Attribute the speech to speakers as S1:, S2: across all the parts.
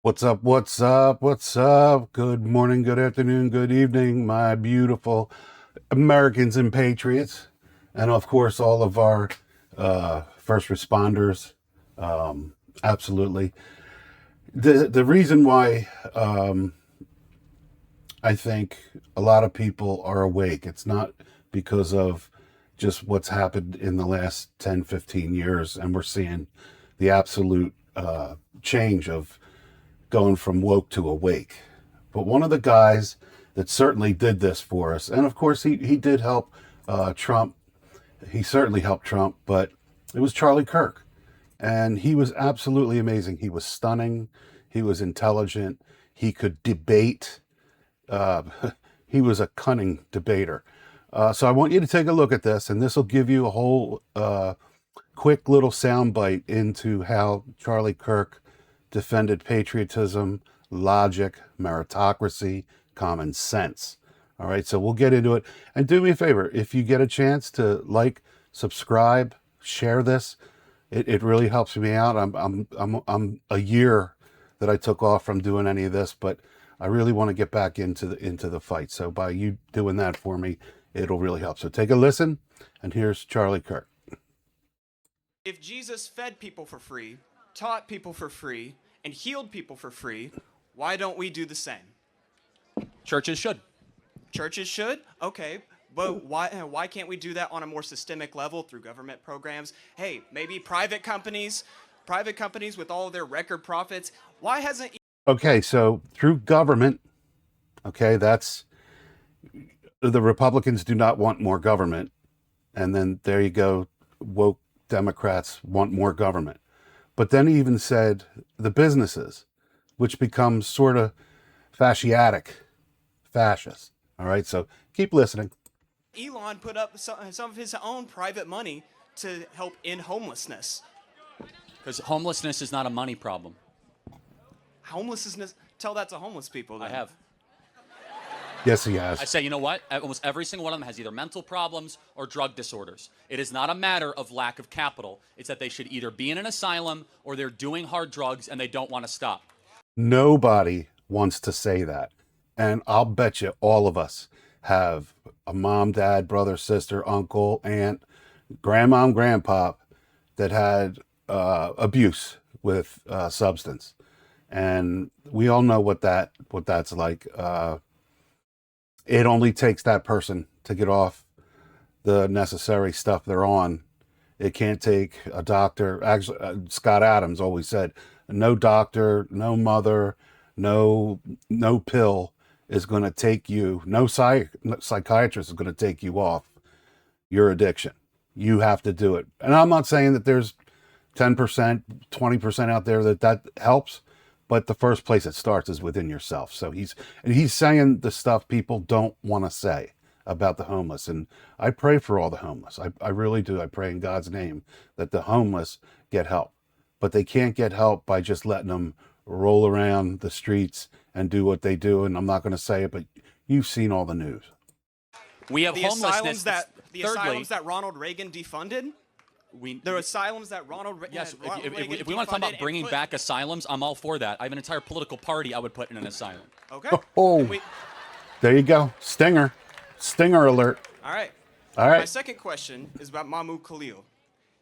S1: What's up? What's up? What's up? Good morning, good afternoon, good evening, my beautiful Americans and patriots, and of course, all of our first responders. Absolutely. The reason why I think a lot of people are awake, it's not because of just what's happened in the last 10, 15 years, and we're seeing the absolute change of going from woke to awake. But one of the guys that certainly did this for us, and of course he did help Trump. He certainly helped Trump, but it was Charlie Kirk, and he was absolutely amazing. He was stunning. He was intelligent. He could debate. Uh, he was a cunning debater. So I want you to take a look at this, and this will give you a whole quick little soundbite into how Charlie Kirk defended patriotism, logic, meritocracy, common sense. All right, so we'll get into it. And do me a favor, if you get a chance to like, subscribe, share this, it really helps me out. I'm a year that I took off from doing any of this, but I really want to get back into the fight. So by you doing that for me, it'll really help. So take a listen, and here's Charlie Kirk.
S2: If Jesus fed people for free, taught people for free, and healed people for free, why don't we do the same?
S3: Churches should.
S2: Churches should? Okay. But why can't we do that on a more systemic level through government programs? Hey, maybe private companies with all of their record profits. Why hasn't
S1: Okay, so through government, okay, that's the Republicans do not want more government. And then there you go, woke Democrats want more government. But then he even said the businesses, which becomes sort of fascist. All right, so keep listening.
S2: Elon put up some of his own private money to help end homelessness?
S3: Because homelessness is not a money problem.
S2: Homelessness? Tell that to homeless people then.
S3: I have.
S1: Yes, he has.
S3: I say, you know what? Almost every single one of them has either mental problems or drug disorders. It is not a matter of lack of capital. It's that they should either be in an asylum or they're doing hard drugs and they don't want to stop.
S1: Nobody wants to say that. And I'll bet you all of us have a mom, dad, brother, sister, uncle, aunt, grandmom, grandpa that had abuse with substance. And we all know what that's like. It only takes that person to get off the necessary stuff they're on. It can't take a doctor. Actually, Scott Adams always said, no doctor, no mother, no pill is going to take you, no psychiatrist is going to take you off your addiction. You have to do it. And I'm not saying that there's 10%, 20% out there that helps, but the first place it starts is within yourself. So he's saying the stuff people don't want to say about the homeless. And I pray for all the homeless. I really do. I pray in God's name that the homeless get help. But they can't get help by just letting them roll around the streets and do what they do. And I'm not going to say it, but you've seen all the news.
S3: We have
S2: The
S3: homelessness.
S2: asylums that Ronald Reagan defunded? There are asylums that Ronald Reagan
S3: Yes, if we want to talk about bringing back asylums, I'm all for that. I have an entire political party I would put in an asylum.
S2: Okay.
S1: Oh, there you go. Stinger alert.
S2: All right.
S1: All right.
S2: My second question is about Mahmoud Khalil.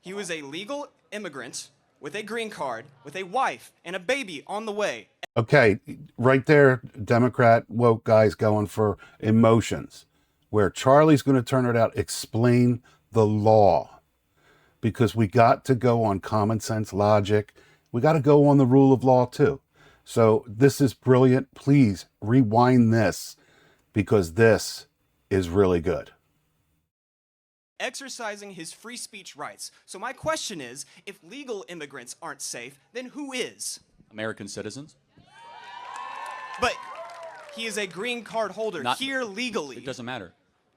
S2: He was a legal immigrant with a green card, with a wife and a baby on the way.
S1: Okay, right there, Democrat woke guys going for emotions, where Charlie's going to turn it out, explain the law, because we got to go on common sense logic. We got to go on the rule of law too. So this is brilliant. Please rewind this, because this is really good.
S2: Exercising his free speech rights. So my question is, if legal immigrants aren't safe, then who is?
S3: American citizens?
S2: But he is a green card holder here legally.
S3: It doesn't matter.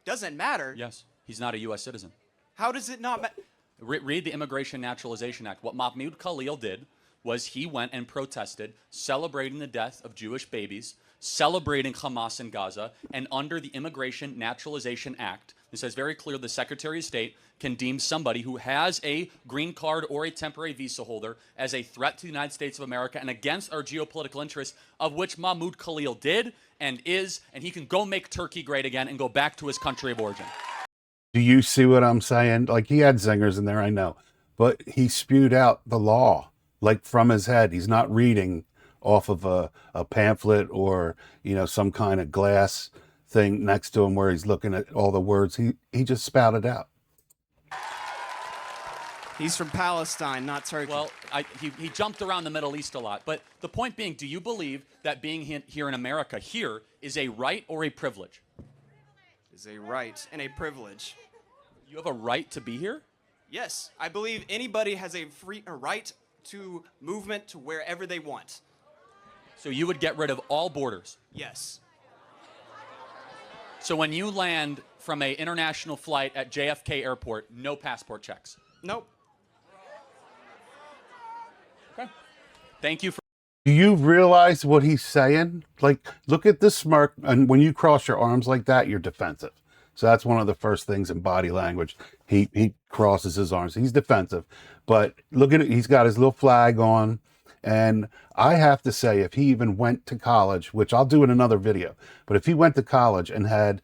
S2: Doesn't matter?
S3: Yes. He's not a U.S. citizen.
S2: How does it not matter?
S3: Read the Immigration Naturalization Act. What Mahmoud Khalil did was he went and protested, celebrating the death of Jewish babies, celebrating Hamas in Gaza, and under the Immigration Naturalization Act, It says very clear the Secretary of State can deem somebody who has a green card or a temporary visa holder as a threat to the United States of America and against our geopolitical interests, of which Mahmoud Khalil did and is, and he can go make Turkey great again and go back to his country of origin.
S1: Do you see what I'm saying? Like, he had zingers in there, I know, but he spewed out the law like from his head. He's not reading off of a pamphlet or, some kind of glass thing next to him where he's looking at all the words. He just spouted out.
S2: He's from Palestine, not Turkey.
S3: Well, he jumped around the Middle East a lot. But the point being, do you believe that being here in America here is a right or a privilege?
S2: Is a right and a privilege.
S3: You have a right to be here?
S2: Yes, I believe anybody has a right to movement to wherever they want.
S3: So you would get rid of all borders?
S2: Yes.
S3: So when you land from an international flight at JFK Airport, no passport checks?
S2: Nope.
S3: Okay. Thank you for...
S1: Do you realize what he's saying? Like, look at the smirk, and when you cross your arms like that, you're defensive. So that's one of the first things in body language. He crosses his arms. He's defensive. But look at it. He's got his little flag on. And I have to say, if he even went to college, which I'll do in another video, but if he went to college and had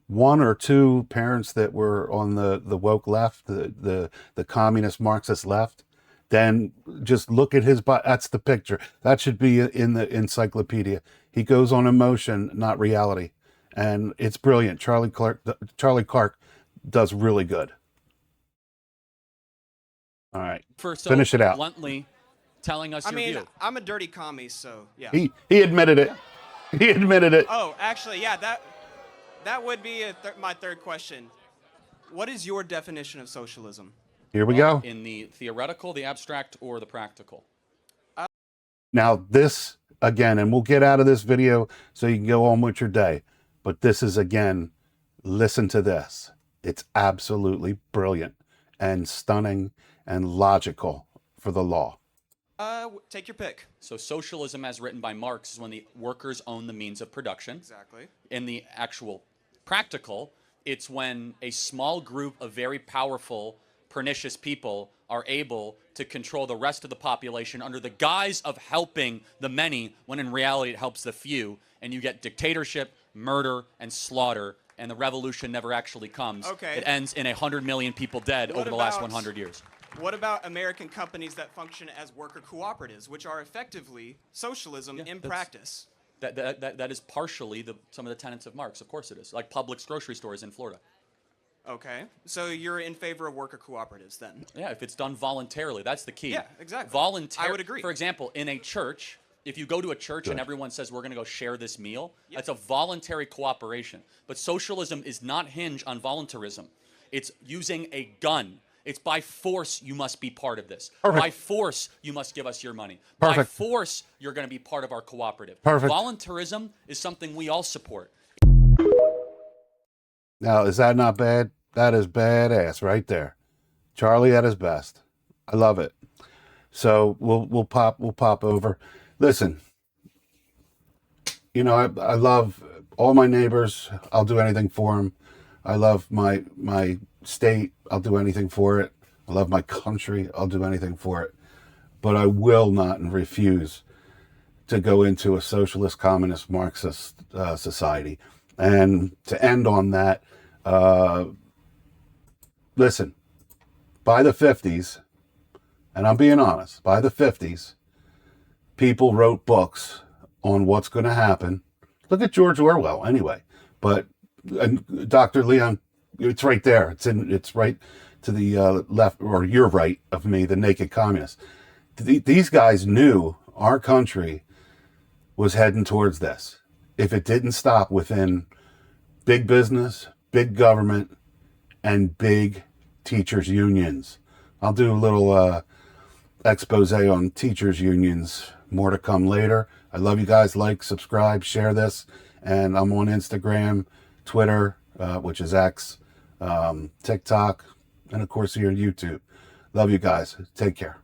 S1: one or two parents that were on the woke left, the communist Marxist left, then just look at his body. That's the picture. That should be in the encyclopedia. He goes on emotion, not reality. And it's brilliant. Charlie Clark does really good. All right, finish it out.
S3: Bluntly telling us your view.
S2: I'm a dirty commie, so yeah.
S1: He admitted it. He admitted it.
S2: Oh, actually, yeah, that would be my third question. What is your definition of socialism?
S1: Here we go.
S3: In the theoretical, the abstract, or the practical?
S1: Now this, again, and we'll get out of this video so you can go on with your day. But this is, again, listen to this. It's absolutely brilliant and stunning and logical for the law.
S2: Take your pick.
S3: So socialism, as written by Marx, is when the workers own the means of production.
S2: Exactly.
S3: In the actual practical, it's when a small group of very powerful, pernicious people are able to control the rest of the population under the guise of helping the many, when in reality it helps the few, and you get dictatorship, murder, and slaughter, and the revolution never actually comes.
S2: Okay.
S3: It ends in 100 million people dead over the last 100 years.
S2: What about American companies that function as worker cooperatives, which are effectively socialism in practice?
S3: That is partially some of the tenets of Marx. Of course it is. Like Publix grocery stores in Florida.
S2: Okay. So you're in favor of worker cooperatives then?
S3: Yeah, if it's done voluntarily. That's the key.
S2: Yeah, exactly.
S3: I
S2: would agree.
S3: For example, in a church, if you go to a church and everyone says, we're going to go share this meal, that's a voluntary cooperation. But socialism is not hinged on voluntarism. It's using a gun. It's by force you must be part of this.
S1: Perfect.
S3: By force you must give us your money.
S1: Perfect.
S3: By force you're going to be part of our cooperative.
S1: Perfect.
S3: Voluntarism is something we all support.
S1: Now, is that not bad? That is badass right there. Charlie at his best. I love it. So we'll pop over. Listen, I love all my neighbors. I'll do anything for them. I love my state. I'll do anything for it. I love my country. I'll do anything for it. But I will not and refuse to go into a socialist, communist, Marxist society. And to end on that, listen, by the 50s, and I'm being honest, by the 50s, people wrote books on what's going to happen. Look at George Orwell, anyway. But Dr. Leon, it's right there. It's right to the left, or your right of me, the naked communist. These guys knew our country was heading towards this. If it didn't stop within big business, big government, and big teachers' unions. I'll do a little expose on teachers' unions. More to come later. I love you guys. Like, subscribe, share this. And I'm on Instagram, Twitter, which is X, TikTok, and of course here on YouTube. Love you guys. Take care.